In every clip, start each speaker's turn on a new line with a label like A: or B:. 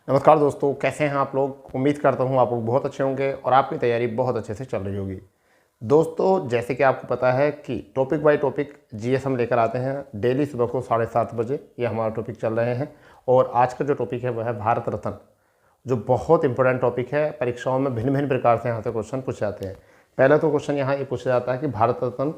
A: नमस्कार दोस्तों, कैसे हैं आप लोग। उम्मीद करता हूं आप लोग बहुत अच्छे होंगे और आपकी तैयारी बहुत अच्छे से चल रही होगी। दोस्तों, जैसे कि आपको पता है कि टॉपिक बाय टॉपिक जीएस हम लेकर आते हैं डेली सुबह को 7:30 बजे। ये हमारा टॉपिक चल रहे हैं और आज का जो टॉपिक है वह है भारत रत्न, जो बहुत इंपॉर्टेंट टॉपिक है। परीक्षाओं में भिन्न भिन्न प्रकार से यहाँ से क्वेश्चन पूछे जाते हैं। पहला तो क्वेश्चन यहाँ ये पूछा जाता है कि भारत रत्न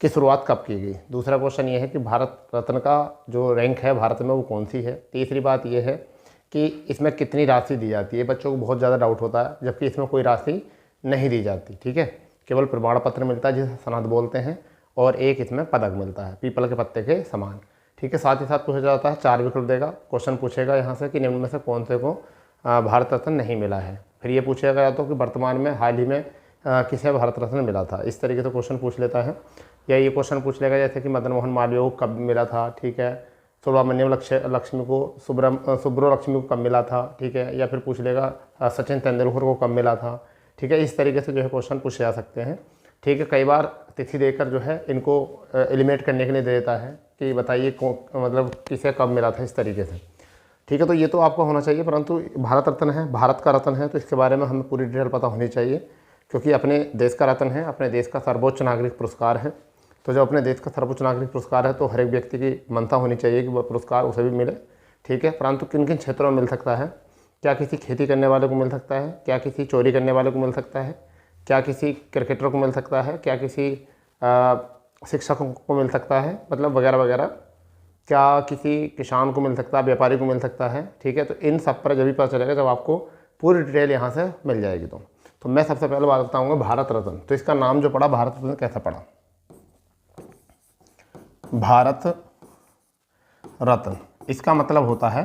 A: की शुरुआत कब की गई। दूसरा क्वेश्चन ये है कि भारत रत्न का जो रैंक है भारत में वो कौन सी है। तीसरी बात ये है कि इसमें कितनी राशि दी जाती है। बच्चों को बहुत ज़्यादा डाउट होता है, जबकि इसमें कोई राशि नहीं दी जाती। ठीक है, केवल प्रमाण पत्र मिलता है जिसे सनद बोलते हैं, और एक इसमें पदक मिलता है पीपल के पत्ते के समान। ठीक है, साथ ही साथ पूछा जाता है 4 विकल्प देगा। क्वेश्चन पूछेगा यहाँ से कि निम्न में से कौन से को भारत रत्न नहीं मिला है। फिर ये पूछेगा या तो कि वर्तमान में हाल ही में किसे भारत रत्न मिला था। इस तरीके से क्वेश्चन पूछ लेता है। या ये क्वेश्चन पूछ लेगा जैसे कि मदन मोहन मालवीय को कब मिला था। ठीक है, सुब्रमण्यम लक्ष्मी को सुब्रो लक्ष्मी को कब मिला था। ठीक है, या फिर पूछ लेगा सचिन तेंदुलकर को कब मिला था। ठीक है, इस तरीके से जो है क्वेश्चन पूछे जा सकते हैं। ठीक है, कई बार तिथि देकर जो है इनको एलिमिनेट करने के लिए दे देता है कि बताइए मतलब किसे कब मिला था, इस तरीके से। ठीक है, तो ये तो आपको होना चाहिए, परंतु भारत रत्न है, भारत का रत्न है, तो इसके बारे में हमें पूरी डिटेल पता होनी चाहिए, क्योंकि अपने देश का रत्न है, अपने देश का सर्वोच्च नागरिक पुरस्कार है। तो जब अपने देश का सर्वोच्च नागरिक पुरस्कार है तो हर एक व्यक्ति की मनता होनी चाहिए कि वह पुरस्कार उसे भी मिले। ठीक है, परंतु किन किन क्षेत्रों में मिल सकता है। क्या किसी खेती करने वाले को मिल सकता है, क्या किसी चोरी करने वाले को मिल सकता है, क्या किसी क्रिकेटर को मिल सकता है, क्या किसी शिक्षकों को मिल सकता है, मतलब वगैरह वगैरह, क्या किसी किसान को मिल सकता है, व्यापारी को मिल सकता है। ठीक है, तो इन सब पर जब भी पता चलेगा जब आपको पूरी डिटेल यहाँ से मिल जाएगी। तो मैं सबसे पहले बात बताऊँगा भारत रत्न। तो इसका नाम जो पड़ा भारत रत्न कैसे पड़ा। भारत रत्न, इसका मतलब होता है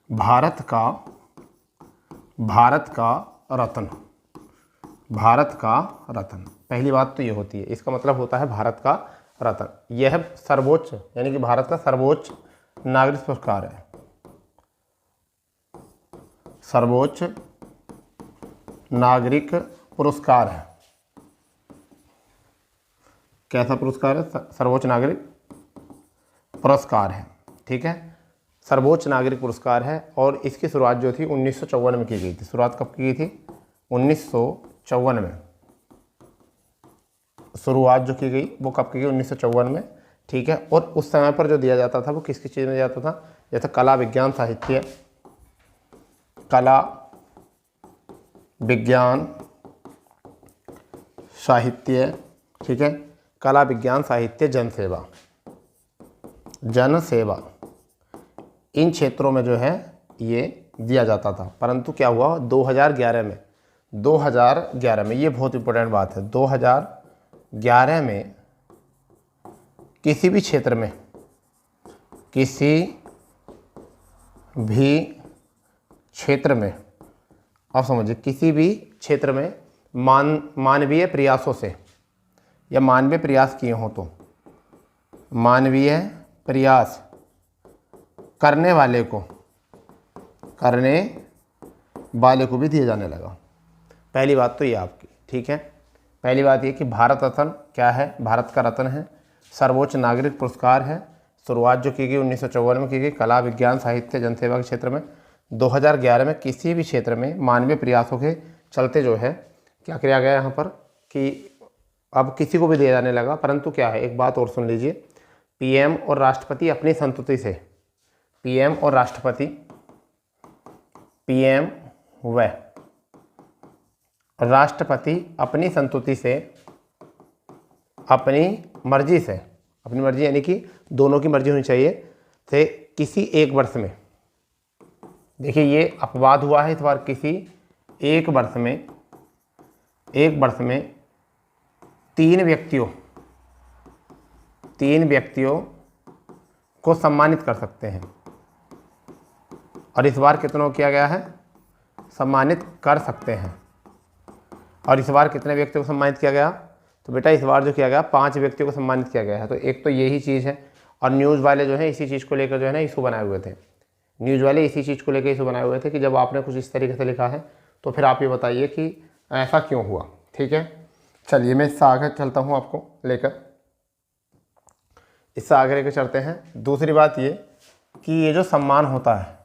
A: भारत का रत्न, भारत का रत्न। पहली बात तो ये होती है, इसका मतलब होता है भारत का रत्न। यह सर्वोच्च, यानी कि भारत का सर्वोच्च नागरिक पुरस्कार है, सर्वोच्च नागरिक पुरस्कार है। कैसा पुरस्कार है? सर्वोच्च नागरिक पुरस्कार है। ठीक है, सर्वोच्च नागरिक पुरस्कार है और इसकी शुरुआत जो थी 1954 में की गई थी। शुरुआत कब की गई थी? 1954 में। शुरुआत जो की गई वो कब की गई? 1954 में। ठीक है, और उस समय पर जो दिया जाता था वो किस किस चीज़ में दिया जाता था? जैसे कला विज्ञान साहित्य, कला विज्ञान साहित्य, ठीक है, कला विज्ञान साहित्य, जनसेवा, जनसेवा, इन क्षेत्रों में जो है ये दिया जाता था। परंतु क्या हुआ 2011 में, ये बहुत इंपॉर्टेंट बात है, 2011 में किसी भी क्षेत्र में, किसी भी क्षेत्र में, आप समझिए, किसी भी क्षेत्र में मानवीय प्रयासों से या मानवीय प्रयास किए हों तो मानवीय प्रयास करने वाले को भी दिया जाने लगा। पहली बात तो ये आपकी। ठीक है, पहली बात ये कि भारत रत्न क्या है? भारत का रत्न है, सर्वोच्च नागरिक पुरस्कार है। शुरुआत जो की गई 1954 में की गई, कला विज्ञान साहित्य जनसेवा के क्षेत्र में। 2011 में किसी भी क्षेत्र में मानवीय प्रयासों के चलते जो है क्या किया गया यहाँ पर कि अब किसी को भी दिया जाने लगा। परंतु क्या है, एक बात और सुन लीजिए, पीएम और राष्ट्रपति अपनी संतुति से, पीएम और राष्ट्रपति, पीएम व राष्ट्रपति अपनी संतुति से, अपनी मर्जी यानी कि दोनों की मर्जी होनी चाहिए, से किसी एक वर्ष में, देखिए ये अपवाद हुआ है इस बार, किसी एक वर्ष में 3 व्यक्तियों को सम्मानित कर सकते हैं। और इस बार कितनों किया गया है? सम्मानित कर सकते हैं। और इस बार कितने व्यक्तियों को सम्मानित किया गया? तो बेटा इस बार जो किया गया 5 व्यक्तियों को सम्मानित किया गया है। तो एक तो यही चीज़ है, और न्यूज़ वाले जो है इसी चीज़ को लेकर जो है ना इसको बनाए हुए थे, न्यूज़ वाले इसी चीज़ को लेकर इसको बनाए हुए थे कि जब आपने कुछ इस तरीके से लिखा है तो फिर आप ये बताइए कि ऐसा क्यों हुआ। ठीक है, चलिए मैं इससे आगे चलता हूँ, आपको लेकर इससे आगे लेकर चलते हैं। दूसरी बात ये कि ये जो सम्मान होता है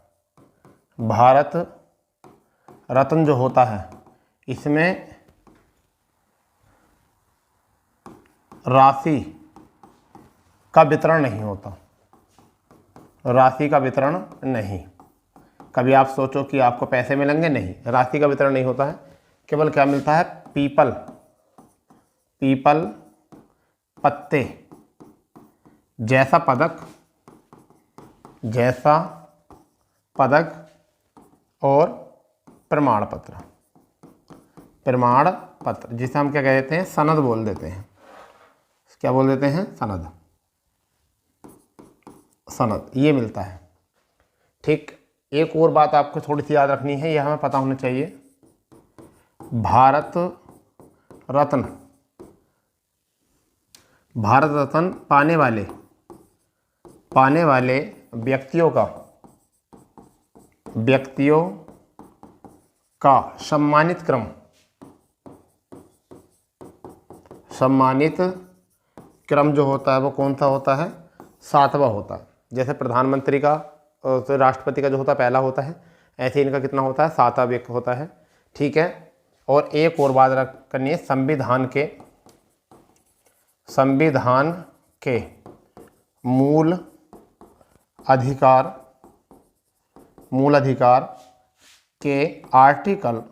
A: भारत रत्न जो होता है इसमें राशि का वितरण नहीं होता, राशि का वितरण नहीं। कभी आप सोचो कि आपको पैसे मिलेंगे, नहीं, राशि का वितरण नहीं होता है। केवल क्या मिलता है, पीपल, पीपल पत्ते जैसा पदक, जैसा पदक और प्रमाण पत्र, प्रमाण पत्र जिसे हम क्या कह देते हैं, सनद बोल देते हैं। क्या बोल देते हैं, सनद, सनद ये मिलता है। ठीक, एक और बात आपको थोड़ी सी याद रखनी है, यह हमें पता होना चाहिए। भारत रत्न, भारत रत्न पाने वाले व्यक्तियों का सम्मानित क्रम जो होता है वो कौन सा होता है, 7वां होता है। जैसे प्रधानमंत्री का तो राष्ट्रपति का जो होता है पहला होता है, ऐसे इनका कितना होता है, 7वां व्यक्ति होता है। ठीक है, और एक और बात करनी है, संविधान के मूल अधिकार के आर्टिकल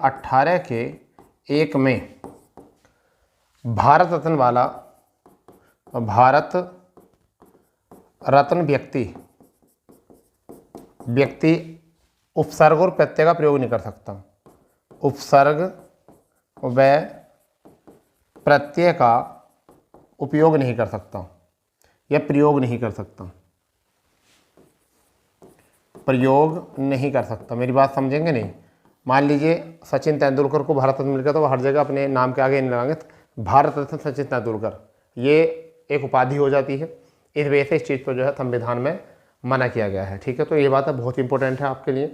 A: 18 के 1 में भारत रत्न व्यक्ति उपसर्ग और प्रत्यय का प्रयोग नहीं कर सकता, उपसर्ग व प्रत्यय का उपयोग नहीं कर सकता या प्रयोग नहीं कर सकता, प्रयोग नहीं कर सकता। मेरी बात समझेंगे नहीं। मान लीजिए सचिन तेंदुलकर को भारत रत्न मिल गया तो वो हर जगह अपने नाम के आगे नहीं लगाएंगे, भारत रत्न सचिन तेंदुलकर, ये एक उपाधि हो जाती है। इस वजह से इस चीज़ पर जो है संविधान में मना किया गया है। ठीक है, तो ये बात बहुत इंपॉर्टेंट है आपके लिए।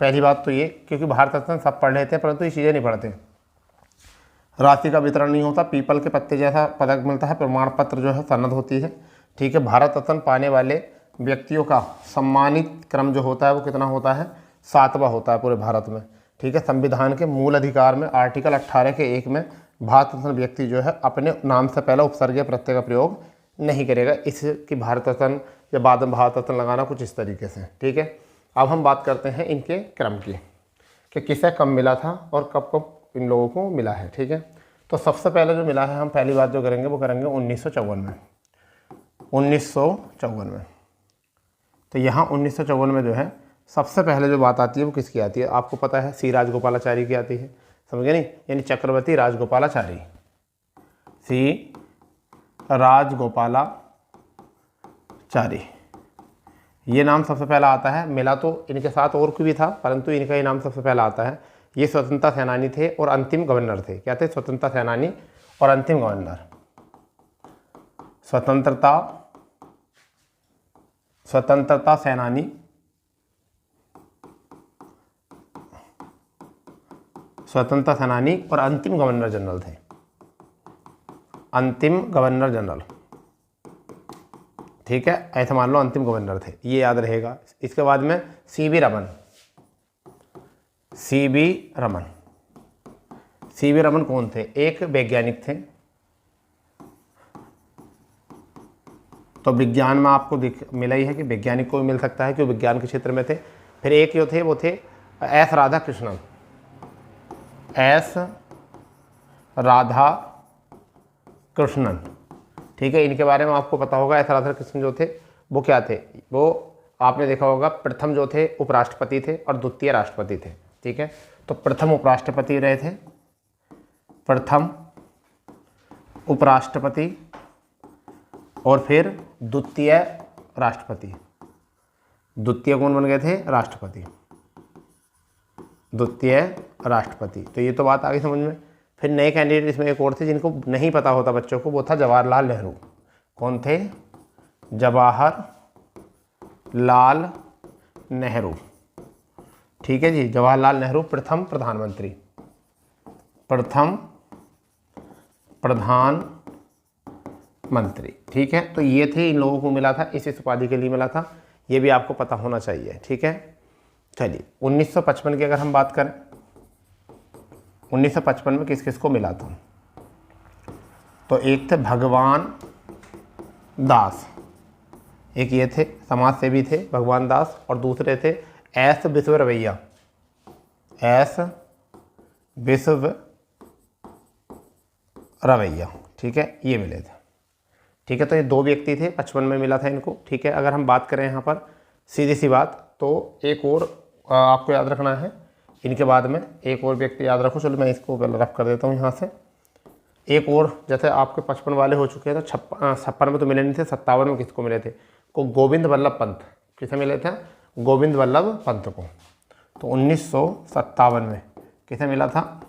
A: पहली बात तो ये, क्योंकि भारत रत्न सब पढ़ लेते हैं परंतु ये चीज़ें नहीं पढ़ते। राशि का वितरण नहीं होता, पीपल के पत्ते जैसा पदक मिलता है, प्रमाण पत्र जो है सनद होती है। ठीक है, भारत रत्न पाने वाले व्यक्तियों का सम्मानित क्रम जो होता है वो कितना होता है, 7वां होता है पूरे भारत में। ठीक है, संविधान के मूल अधिकार में आर्टिकल 18 के 1 में भारत रत्न व्यक्ति जो है अपने नाम से पहले उपसर्ग या प्रत्यय का प्रयोग नहीं करेगा। इसकी भारत रत्न या बाद में भारत रत्न लगाना कुछ इस तरीके से। ठीक है, अब हम बात करते हैं इनके क्रम की, कि किसे कब मिला था और कब कब इन लोगों को मिला है। ठीक है, तो सबसे पहले जो मिला है, हम पहली बात जो करेंगे वो करेंगे 1954 में। 1954 में, तो यहाँ 1954 में जो है सबसे पहले जो बात आती है वो किसकी आती है, आपको पता है, सी राजगोपालाचारी की आती है। समझे नहीं, यानी चक्रवर्ती राजगोपालाचारी, सी राजगोपालाचारी, ये नाम सबसे पहला आता है। मिला तो इनके साथ और कोई भी था परंतु इनका ये नाम सबसे पहला आता है। ये स्वतंत्रता सेनानी थे और अंतिम गवर्नर थे। क्या थे, स्वतंत्रता सेनानी और अंतिम गवर्नर। स्वतंत्रता सेनानी, स्वतंत्रता सेनानी और अंतिम गवर्नर जनरल थे, अंतिम गवर्नर जनरल। ठीक है, ऐसा मान लो अंतिम गवर्नर थे, ये याद रहेगा। इसके बाद में सीवी रमन, सीवी रमन कौन थे, एक वैज्ञानिक थे। तो विज्ञान में आपको मिला ही है कि वैज्ञानिक को भी मिल सकता है, क्योंकि विज्ञान के क्षेत्र में थे। फिर एक जो थे वो थे एस राधाकृष्णन, एस राधाकृष्णन। ठीक है, इनके बारे में आपको पता होगा। एस राधाकृष्णन जो थे वो क्या थे, वो आपने देखा होगा प्रथम जो थे उपराष्ट्रपति थे और द्वितीय राष्ट्रपति थे। ठीक है, तो प्रथम उपराष्ट्रपति रहे थे, प्रथम उपराष्ट्रपति, और फिर द्वितीय राष्ट्रपति। द्वितीय कौन बन गए थे, राष्ट्रपति, द्वितीय राष्ट्रपति। तो ये तो बात आ गई समझ में। फिर नए कैंडिडेट इसमें एक और थे जिनको नहीं पता होता बच्चों को, वो था जवाहरलाल नेहरू। कौन थे, जवाहरलाल नेहरू। ठीक है जी, जवाहरलाल नेहरू प्रथम प्रधानमंत्री, प्रथम प्रधानमंत्री। ठीक है, तो ये थे, इन लोगों को मिला था, इस उपाधि के लिए मिला था। ये भी आपको पता होना चाहिए, ठीक है। चलिए 1955 की अगर हम बात करें, 1955 में किस किस को मिला था, तो एक थे भगवान दास, एक ये थे समाज सेवी थे भगवान दास, और दूसरे थे एस विश्वरवैया, एस विश्वरवैया, ठीक है, ये मिले थे, ठीक है। तो ये दो व्यक्ति थे, 55 में मिला था इनको, ठीक है। अगर हम बात करें यहाँ पर सीधी सी बात, तो एक और आपको याद रखना है, इनके बाद में एक और व्यक्ति याद रखो। चलो मैं इसको पहले रफ कर देता हूँ यहाँ से। एक और, जैसे आपके 55 वाले हो चुके हैं, तो 56 में तो मिले नहीं थे, 57 में किसको मिले थे, को गोविंद वल्लभ पंत, किसे मिले थे, गोविंद वल्लभ पंत को। तो 1957 में किसे मिला था,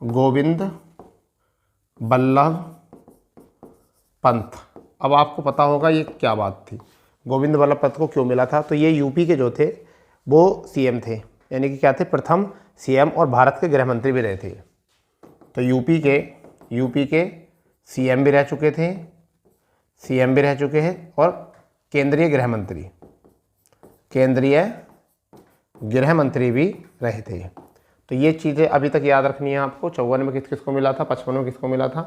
A: गोविंद वल्लभ पंत। अब आपको पता होगा ये क्या बात थी, गोविंद वल्लभ पंत को क्यों मिला था। तो ये यूपी के जो थे वो सीएम थे, यानी कि क्या थे, प्रथम सीएम, और भारत के गृह मंत्री भी रहे थे। तो यूपी के सीएम भी रह चुके थे, सीएम भी रह चुके हैं, और केंद्रीय गृह मंत्री भी रहे थे। तो ये चीज़ें अभी तक याद रखनी है आपको। 54 में किस को मिला था, 55 में किसको मिला था,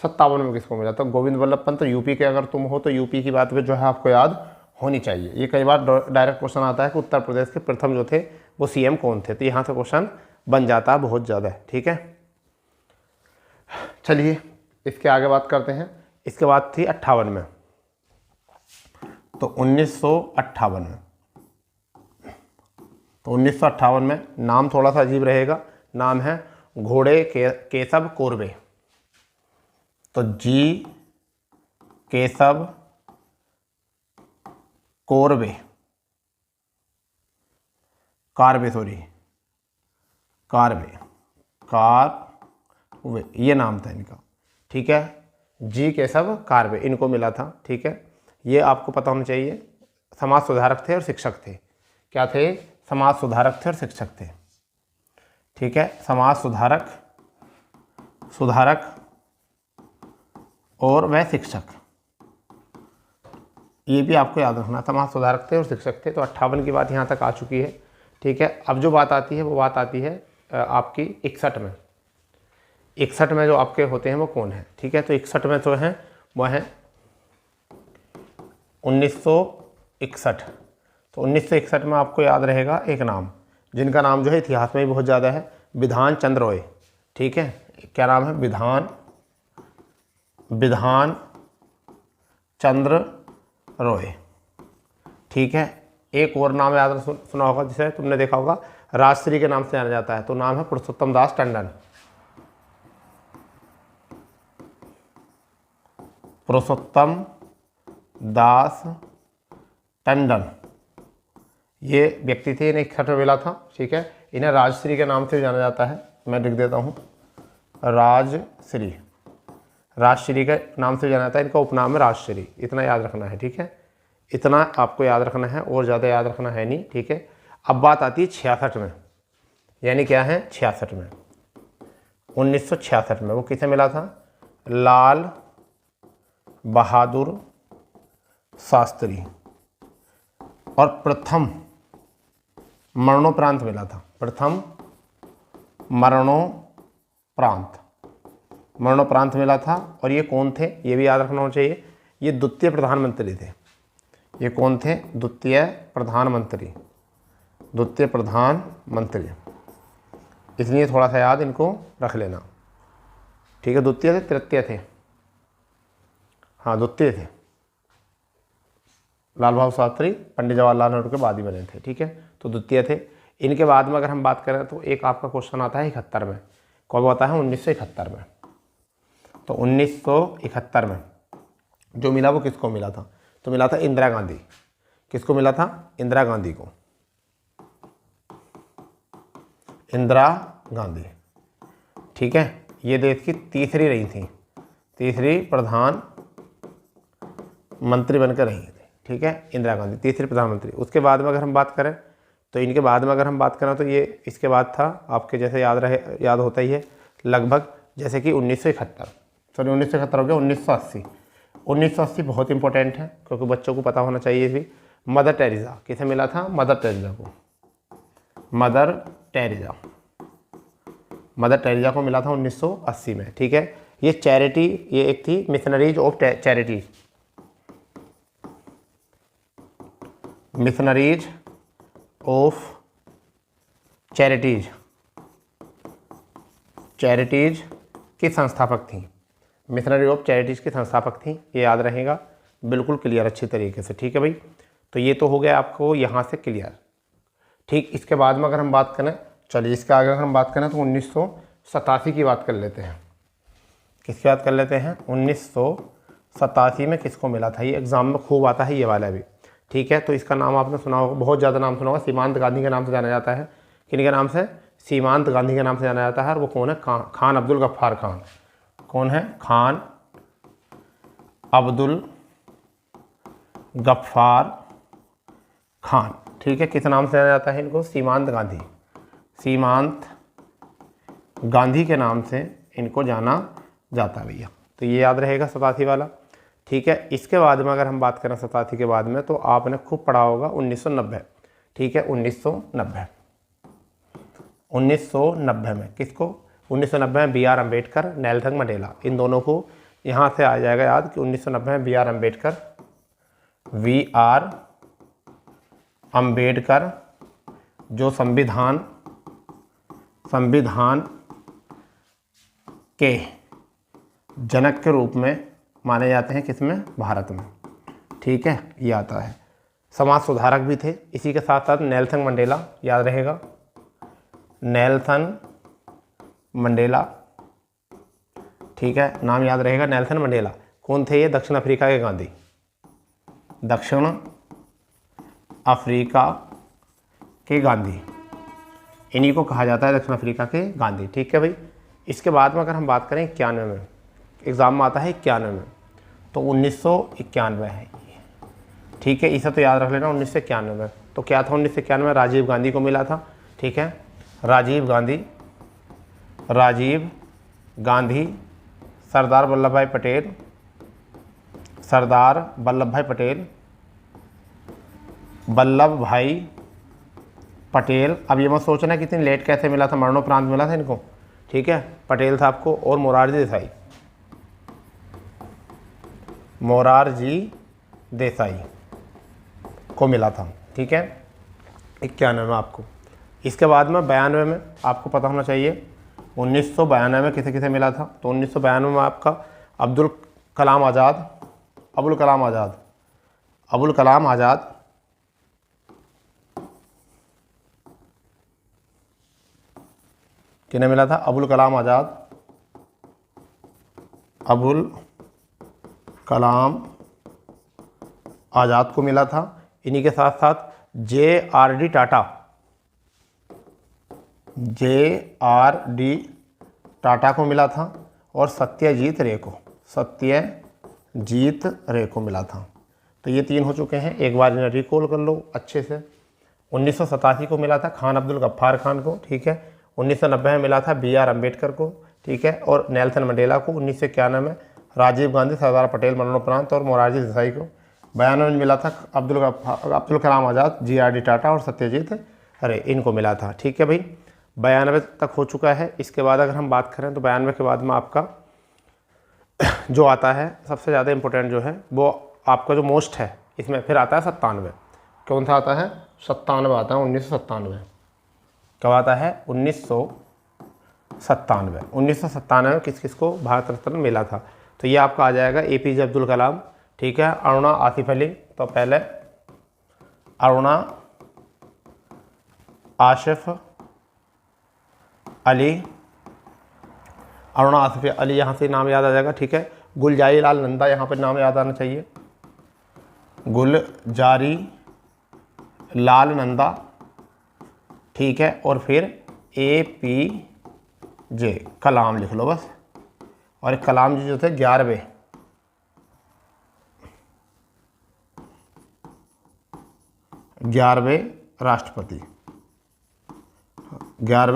A: 57 में किसको मिला था, गोविंद वल्लभ पंत। तो यूपी के अगर तुम हो तो यूपी की बात भी जो है आपको याद होनी चाहिए। ये कई बार डायरेक्ट क्वेश्चन आता है कि उत्तर प्रदेश के प्रथम जो थे वो सीएम कौन थे, तो यहाँ से क्वेश्चन बन जाता है बहुत ज़्यादा, ठीक है। चलिए इसके आगे बात करते हैं। इसके बाद थी 58 में, तो 1958 में, तो 1958 में नाम थोड़ा सा अजीब रहेगा, नाम है घोड़े केशव कोरबे। तो जी केशव कोरबे, कारबे, ये नाम था इनका, ठीक है। जी केशव कारबे, इनको मिला था, ठीक है। ये आपको पता होना चाहिए। समाज सुधारक थे और शिक्षक थे। क्या थे, समाज सुधारक थे और शिक्षक थे, ठीक है। समाज सुधारक और वह शिक्षक, ये भी आपको याद रखना, समाज सुधारक थे और शिक्षक थे। तो 58 की बात यहाँ तक आ चुकी है, ठीक है। अब जो बात आती है वो बात आती है आपकी 61 में। 61 में जो आपके होते हैं वो कौन है, ठीक है। तो 61 में जो है वो है 1961। तो 1961 में आपको याद रहेगा एक नाम, जिनका नाम जो है इतिहास में भी बहुत ज़्यादा है, विधान चंद्र रॉय, ठीक है। क्या नाम है, विधान चंद्र रॉय, ठीक है। एक और नाम याद सुना होगा, जिसे तुमने देखा होगा, राजश्री के नाम से जाना जाता है, तो नाम है पुरुषोत्तम दास टंडन। पुरुषोत्तम दास टंडन ये व्यक्ति थे, इन्हें 61 में मिला था, ठीक है। इन्हें राजश्री के नाम से जाना जाता है, मैं लिख देता हूँ, राजश्री के नाम से जाना जाता है। इनका उपनाम है राजश्री, इतना याद रखना है, ठीक है। इतना आपको याद रखना है, और ज़्यादा याद रखना है नहीं, ठीक है। अब बात आती है 66 में, यानी क्या है 66 में, 1966 में वो किसे मिला था, लाल बहादुर शास्त्री, और प्रथम मरणोपरांत मिला था, प्रथम मरणोपरांत मिला था। और ये कौन थे, ये भी याद रखना होना चाहिए, ये द्वितीय प्रधानमंत्री थे। ये कौन थे, द्वितीय प्रधानमंत्री, इसलिए थोड़ा सा याद इनको रख लेना, ठीक है। द्वितीय थे, तृतीय थे, हाँ द्वितीय थे। लाल बहादुर शास्त्री पंडित जवाहरलाल नेहरू के बाद ही बने थे, ठीक है। तो द्वितीय थे। इनके बाद में अगर हम बात करें तो एक आपका क्वेश्चन आता है 71 में, कब आता है, 1971 में। तो 1971 में जो मिला वो किसको मिला था, तो मिला था इंदिरा गांधी। किसको मिला था, इंदिरा गांधी को, इंदिरा गांधी, ठीक है। ये देश की तीसरी रही थी, तीसरी प्रधानमंत्री बनकर रही थी, ठीक है। इंदिरा गांधी तीसरी प्रधानमंत्री। उसके बाद में अगर हम बात करें तो इनके बाद में अगर हम बात करें तो ये इसके बाद था आपके, जैसे याद होता ही है लगभग, जैसे कि 1971 हो गया, 1980 बहुत इंपॉर्टेंट है क्योंकि बच्चों को पता होना चाहिए भी। मदर टेरेसा, किसे मिला था? मदर टेरेसा को। मदर टेरेसा को मिला था 1980 में। ठीक है, ये चैरिटी, ये एक थी missionaries of charity, missionaries of charities की संस्थापक थी। मिशनरी ऑफ चैरिटीज की संस्थापक थी, ये याद रहेगा, बिल्कुल क्लियर अच्छी तरीके से। ठीक है भाई, तो ये तो हो गया आपको यहाँ से क्लियर। ठीक, इसके बाद में अगर हम बात करें, चलिए इसके आगे अगर हम बात करें तो 1987 की बात कर लेते हैं। किसकी बात कर लेते हैं? 1987 में किसको मिला था? ये एग्जाम में खूब आता है ये वाला भी। ठीक है, तो इसका नाम आपने सुना होगा, बहुत ज़्यादा नाम सुना होगा, सीमांत गांधी के नाम से जाना जाता है। किन के नाम से? सीमांत गांधी के नाम से जाना जाता है। और वो कौन है? खान अब्दुल गफ्फार खान। कौन है? खान अब्दुल गफ्फार खान। ठीक है, किस नाम से जाना जाता है इनको? सीमांत गांधी। सीमांत गांधी के नाम से इनको जाना जाता है भैया, तो ये याद रहेगा 87 वाला। ठीक है, इसके बाद में अगर हम बात करें 87 के बाद में, तो आपने खूब पढ़ा होगा 1990। ठीक है, 1990 में किसको? 1990 में B R Ambedkar, Nelson Mandela, इन दोनों को यहाँ से आ जाएगा याद कि 1990 में बी आर अम्बेडकर, जो संविधान के जनक के रूप में माने जाते हैं, किसमें? भारत में। ठीक है, ये आता है। समाज सुधारक भी थे। इसी के साथ साथ नेल्सन मंडेला, याद रहेगा, नेल्सन मंडेला। ठीक है, नाम याद रहेगा, नेल्सन मंडेला। कौन थे ये? दक्षिण अफ्रीका के गांधी। दक्षिण अफ्रीका के गांधी, इन्हीं को कहा जाता है दक्षिण अफ्रीका के गांधी। ठीक है भाई, इसके बाद में अगर हम बात करें 91 में, एग्ज़ाम में आता है 91 में, तो 1991 है। ठीक है, इसे तो याद रख लेना 1991 में। तो क्या था 1991 में? राजीव गांधी को मिला था। ठीक है, राजीव गांधी, सरदार वल्लभ भाई पटेल। अब ये मत सोचना कि इतनी लेट कैसे मिला था, मरणोपरांत मिला था इनको। ठीक है, पटेल था आपको, और मोरारजी देसाई को मिला था। ठीक है, 91 में आपको। इसके बाद में 92 में आपको पता होना चाहिए 1992 में किसे किसे मिला था। तो 1992 में आपका अबुल कलाम आज़ाद किन्हें मिला था? अबुल कलाम आज़ाद को मिला था। इन्हीं के साथ साथ JRD टाटा को मिला था, और सत्यजीत रे को मिला था। तो ये 3 हो चुके हैं, एक बार इन्हें रिकॉल कर लो अच्छे से। 1987 को मिला था खान अब्दुल गफ्फार खान को। ठीक है, 1990 में मिला था BR अम्बेडकर को। ठीक है, और नेल्सन मंडेला को। 1991 में राजीव गांधी, सरदार पटेल मरणोपरांत, और मोरारजी देसाई को। 92 में मिला था अब्दुल कलाम आज़ाद, JRD टाटा और सत्यजीत रे, इनको मिला था। ठीक है भाई, 92 तक हो चुका है। इसके बाद अगर हम बात करें तो 92 के बाद में आपका जो आता है सबसे ज़्यादा इम्पोर्टेंट जो है वो आपका जो मोस्ट है, इसमें फिर आता है 97। कौन सा आता है? 97 आता है। 1997 कब आता है? 1997। 1997 में किस किस को भारत रत्न मिला था? तो ये आपका आ जाएगा APJ अब्दुल कलाम। ठीक है, अरुणा आसिफ अली। तो पहले अरुणा आसिफ अली यहाँ से नाम याद आ जाएगा। ठीक है, गुलजारी लाल नंदा यहाँ पर नाम याद आना चाहिए, गुलजारी लाल नंदा। ठीक है, और फिर APJ कलाम लिख लो बस। और कलाम जी जो थे 11वें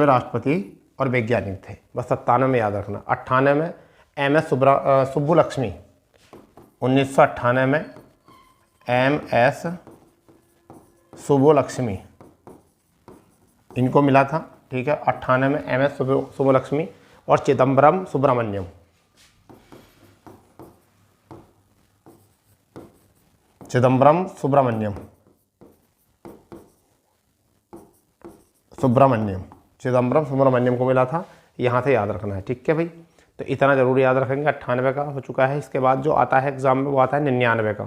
A: राष्ट्रपति और वैज्ञानिक थे। बस 97 में याद रखना। 98 में MS सुब्बुलक्ष्मी। 1998 में MS सुब्बोलक्ष्मी, इनको मिला था, ठीक है। 98 में MS सुब्बोलक्ष्मी और चिदम्बरम सुब्रमण्यम, चिदम्बरम सुब्रमण्यम, चिदम्बरम सुब्रमण्यम को मिला था। यहाँ से याद रखना है, ठीक है भाई। तो इतना ज़रूर याद रखेंगे। 98 का हो चुका है। इसके बाद जो आता है एग्ज़ाम में वो आता है 99 का।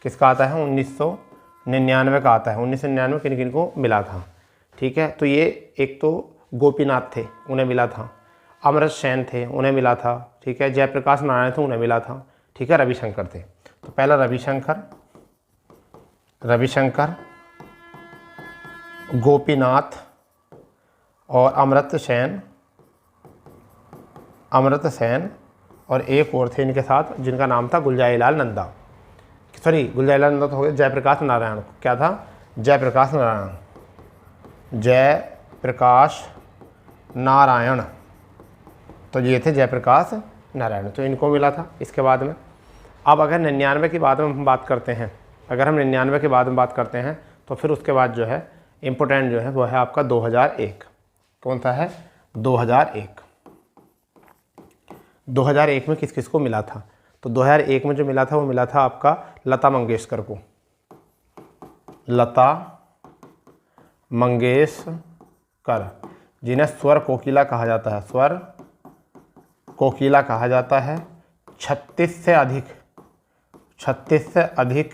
A: किसका आता है? 1999 का आता है। 1999 किन किन को मिला था, ठीक है। तो ये एक तो गोपीनाथ थे, उन्हें मिला था। अमृत सेन थे, उन्हें मिला था, ठीक है। जयप्रकाश नारायण थे, उन्हें मिला था, ठीक है। रविशंकर थे। तो पहला रविशंकर, गोपीनाथ और अमृत सेन और एक और थे इनके साथ, जिनका नाम था गुलजारीलाल नंदा। सॉरी, गुलजारीलाल नंदा तो हो गया। जयप्रकाश नारायण, क्या था? जयप्रकाश नारायण। तो ये थे जयप्रकाश नारायण, तो इनको मिला था। इसके बाद में अब अगर 99 के बाद में हम बात करते हैं, तो फिर उसके बाद जो है इम्पोर्टेंट जो है वो है आपका 2001। कौन सा है? 2001 में किस किस को मिला था? तो 2001 में जो मिला था वो मिला था आपका लता मंगेशकर को। लता मंगेशकर, जिन्हें स्वर कोकिला कहा जाता है। 36 से अधिक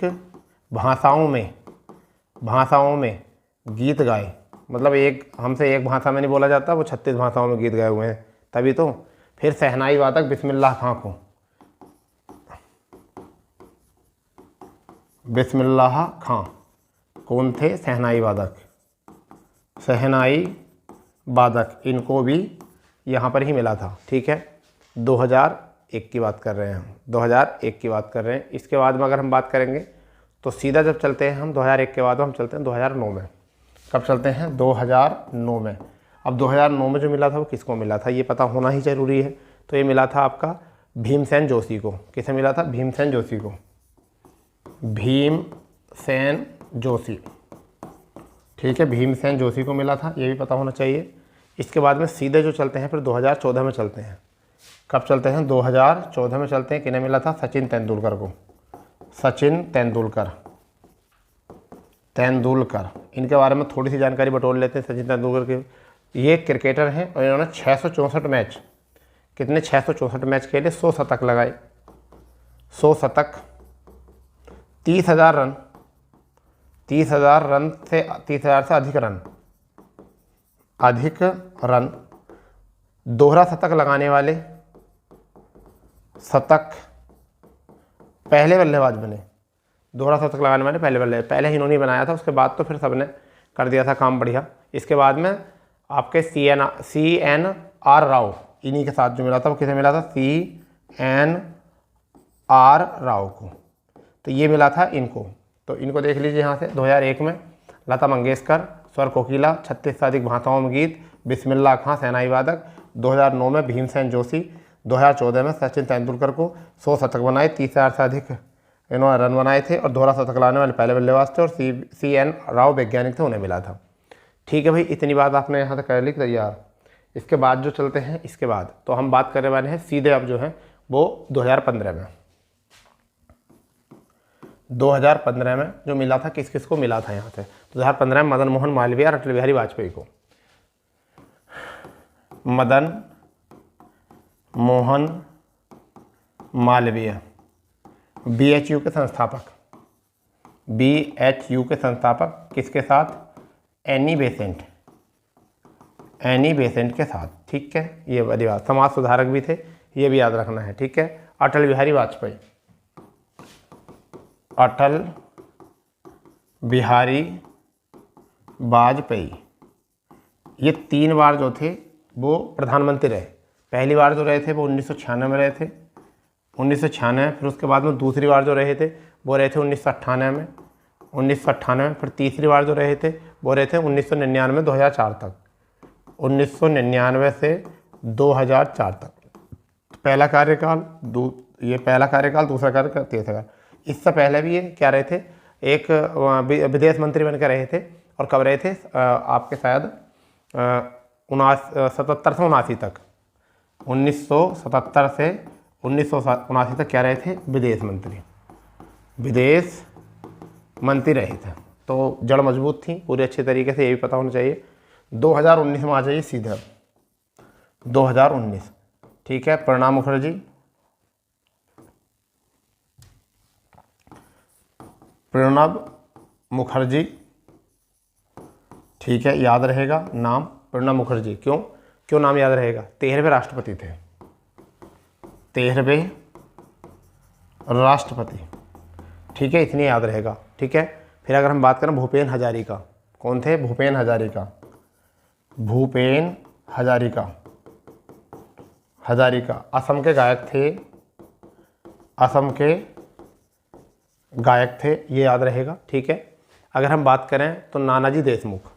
A: भाषाओं में गीत गाए। मतलब हमसे एक भाषा में नहीं बोला जाता, वो 36 भाषाओं में गीत गाए हुए हैं, तभी तो। फिर शहनाई वादक बिस्मिल्लाह खां, कौन थे? शहनाई वादक, इनको भी यहाँ पर ही मिला था, ठीक है। 2001 की बात कर रहे हैं हम, 2001 की बात कर रहे हैं। इसके बाद में अगर हम बात करेंगे तो सीधा जब चलते हैं हम 2001 के बाद हम चलते हैं 2009 में। कब चलते हैं? 2009 में। अब 2009 में जो मिला था वो किसको मिला था, ये पता होना ही ज़रूरी है। तो ये मिला था आपका भीमसेन जोशी को। किसे मिला था? भीमसेन जोशी, ठीक है। भीमसेन जोशी को मिला था, ये भी पता होना चाहिए। इसके बाद में सीधे जो चलते हैं फिर 2014 में चलते हैं। कब चलते हैं? 2014 में चलते हैं। किन्हें मिला था? सचिन तेंदुलकर को। तेंदुलकर, इनके बारे में थोड़ी सी जानकारी बटोर लेते हैं। सचिन तेंदुलकर के ये क्रिकेटर हैं और इन्होंने 664 मैच, कितने? 664 मैच खेले, 100 शतक लगाए, 100 शतक, 30,000 से अधिक रन, दोहरा शतक लगाने वाले पहले बल्लेबाज बने। दोहरा शतक लगाने वाले पहले ही इन्होंने बनाया था। उसके बाद तो फिर सबने कर दिया था काम बढ़िया। इसके बाद में आपके CNR राव, इन्हीं के साथ जो मिला था वो किसे मिला था? CNR राव को। तो ये मिला था इनको। तो इनको देख लीजिए यहाँ से। 2001 में लता मंगेशकर, स्वर कोकिला, 36 से अधिक भाषाओं में गीत, बिस्मिल्लाह खां, शहनाई वादक। 2009 में भीमसेन जोशी। 2014 में सचिन तेंदुलकर को 100 शतक बनाए, 30,000 से अधिक इन्होंने रन बनाए थे और दोहरा शतक लाने वाले पहले बल्लेबाज थे। और CN राव वैज्ञानिक थे, उन्हें मिला था, ठीक है भाई। इतनी बात आपने यहाँ तक कर ली तैयार। इसके बाद जो चलते हैं, इसके बाद तो हम बात करने वाले हैं सीधे अब जो है वो 2015 में। 2015 में जो मिला था, किस किस को मिला था यहाँ से? 2015 में मदन मोहन मालवीय और अटल बिहारी वाजपेयी को। मदन मोहन मालवीय, BHU के संस्थापक, किसके साथ? एनी बेसेंट के साथ, ठीक है। ये बड़ी बात, समाज सुधारक भी थे, ये भी याद रखना है, ठीक है। अटल बिहारी वाजपेयी, ये 3 बार जो थे वो प्रधानमंत्री रहे। पहली बार जो रहे थे वो 1996 में रहे थे, 1996। फिर उसके बाद में दूसरी बार जो रहे थे वो रहे थे 1998 में, 1998। फिर तीसरी बार जो रहे थे वो रहे थे 1999 2004 तक, 1999 से 2004 तक। पहला कार्यकाल, दूसरा कार्यकाल, तीसरा कार्यकाल। इससे पहले भी ये क्या रहे थे? एक विदेश मंत्री बनकर रहे थे। और कब रहे थे? आपके शायद 77 से 79 तक, 1977 से 1979 तक क्या रहे थे? विदेश मंत्री रहे थे। तो जड़ मजबूत थी पूरी अच्छे तरीके से, ये भी पता होना चाहिए। 2019 में आ जाइए सीधा, 2019, ठीक है। प्रणब मुखर्जी, ठीक है, याद रहेगा नाम प्रणब मुखर्जी। क्यों नाम याद रहेगा? 13वें राष्ट्रपति थे, 13वें राष्ट्रपति, ठीक है, इतनी याद रहेगा, ठीक है। फिर अगर हम बात करें भूपेन हजारिका, कौन थे? भूपेन हजारिका असम के गायक थे, ये याद रहेगा, ठीक है। अगर हम बात करें तो नानाजी देशमुख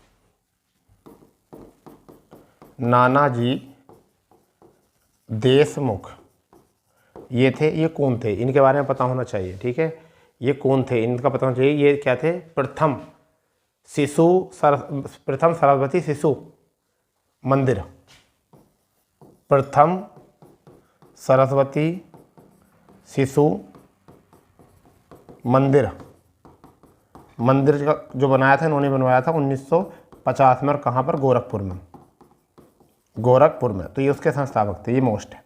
A: ये थे। ये कौन थे? इनके बारे में पता होना चाहिए, ठीक है। ये कौन थे? इनका पता होना चाहिए। ये क्या थे? प्रथम सरस्वती शिशु मंदिर, प्रथम सरस्वती शिशु मंदिर का जो बनाया था, इन्होंने बनवाया था 1950 में। और कहाँ पर? गोरखपुर में। तो ये उसके संस्थापक थे। ये मोस्ट है,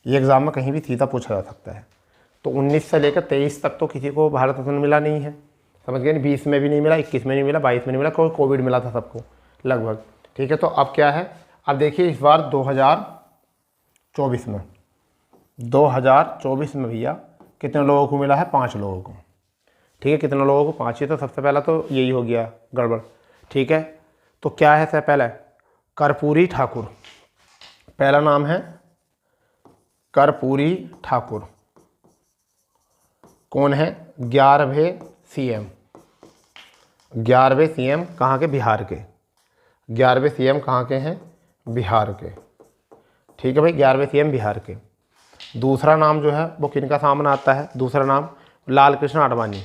A: ये एग्ज़ाम में कहीं भी सीधा पूछा जा सकता है। तो 19 से लेकर 23 तक तो किसी को भारत रत्न मिला नहीं है, समझ गए? 20 में भी नहीं मिला, 21 में नहीं मिला, 22 में नहीं मिला, कोविड मिला था सबको लगभग, ठीक है। तो अब क्या है? अब देखिए इस बार 2024 में भैया कितने लोगों को मिला है? 5 लोगों को, ठीक है। कितने लोगों को? 5 ही। तो सबसे पहला तो यही हो गया गड़बड़, ठीक है। तो क्या है? सबसे पहले कर्पूरी ठाकुर, पहला नाम है कर्पूरी ठाकुर। कौन है? 11वें सीएम कहाँ के? बिहार के। 11वें सीएम कहाँ के हैं? बिहार के, ठीक है भाई, 11वें सीएम बिहार के। दूसरा नाम जो है वो किनका सामने आता है? दूसरा नाम लाल कृष्ण आडवाणी,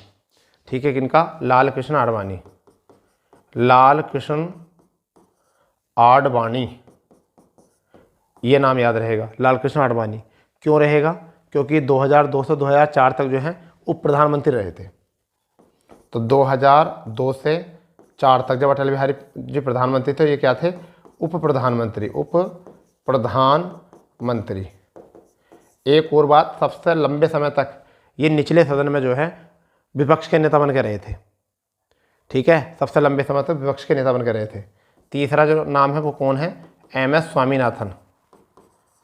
A: ठीक है। किनका? लाल कृष्ण आडवाणी, ये नाम याद रहेगा, लाल कृष्ण आडवाणी। क्यों रहेगा? क्योंकि 2002 से 2004 तक जो है उप प्रधानमंत्री रहे थे। तो 2002 से 4 तक जब अटल बिहारी जी प्रधानमंत्री थे, ये क्या थे? उप प्रधानमंत्री। एक और बात, सबसे लंबे समय तक ये निचले सदन में जो है विपक्ष के नेता बन के रहे थे, ठीक है। सबसे लंबे समय तक विपक्ष के नेता बन के रहे थे। तीसरा जो नाम है वो कौन है? MS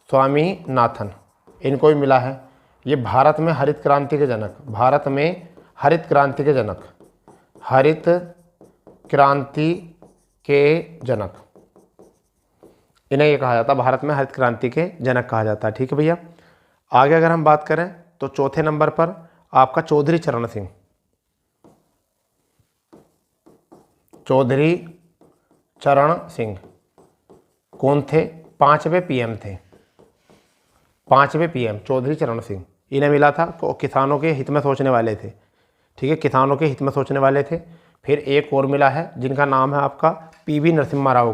A: स्वामीनाथन, इनको भी मिला है। ये भारत में हरित क्रांति के जनक, इन्हें ये कहा जाता है, भारत में हरित क्रांति के जनक कहा जाता है, ठीक है भैया। आगे अगर हम बात करें तो चौथे नंबर पर आपका चौधरी चरण सिंह कौन थे? 5वें पीएम थे, 5वें पीएम चौधरी चरण सिंह। इन्हें मिला था, किसानों के हित में सोचने वाले थे, ठीक है, किसानों के हित में सोचने वाले थे। फिर एक और मिला है जिनका नाम है आपका PV नरसिम्हा राव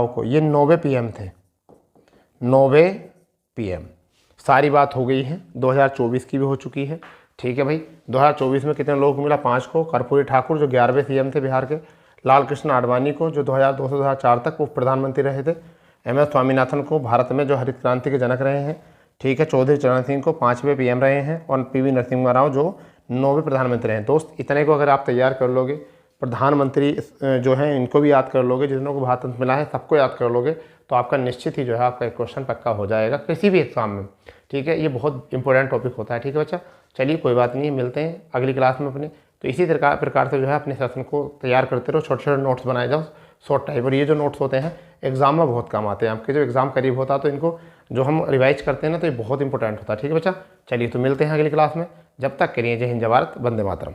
A: को, ये 9वें पीएम थे, 9वें पीएम। सारी बात हो गई है, 2024 की भी हो चुकी है, ठीक है भाई। 2024 में कितने लोगों को मिला? 5 को। कर्पूरी ठाकुर जो 11वें सीएम थे बिहार के, लाल कृष्ण आडवाणी को जो 2002 से 2004 तक उप प्रधानमंत्री रहे थे, MS स्वामीनाथन को भारत में जो हरित क्रांति के जनक रहे हैं, ठीक है, चौधरी चरण सिंह को 5वें पीएम रहे हैं, और PV नरसिम्हा राव जो 9वें प्रधानमंत्री रहे हैं। दोस्त इतने को अगर आप तैयार कर लोगे, प्रधानमंत्री जो हैं इनको भी याद कर लोगे, जितनों को भारत रत्न मिला है सबको याद कर लोगे, तो आपका निश्चित ही जो है आपका एक क्वेश्चन पक्का हो जाएगा किसी भी एग्जाम में, ठीक है। ये बहुत इंपॉर्टेंट टॉपिक होता है, ठीक है बच्चा। चलिए कोई बात नहीं, मिलते हैं अगली क्लास में अपने। तो इसी प्रकार से जो है अपने सेशन को तैयार करते रहो, छोटे छोटे नोट्स बनाए जाओ शॉर्ट टाइप। और ये जो नोट्स होते हैं एग्जाम में बहुत काम आते हैं आपके, जो एग्जाम करीब होता है तो इनको जो हम रिवाइज करते हैं ना, तो ये बहुत इंपॉर्टेंट होता है, ठीक है बच्चा। चलिए तो मिलते हैं अगली क्लास में, जब तक के लिए जय हिंद जय भारत, वंदे मातरम।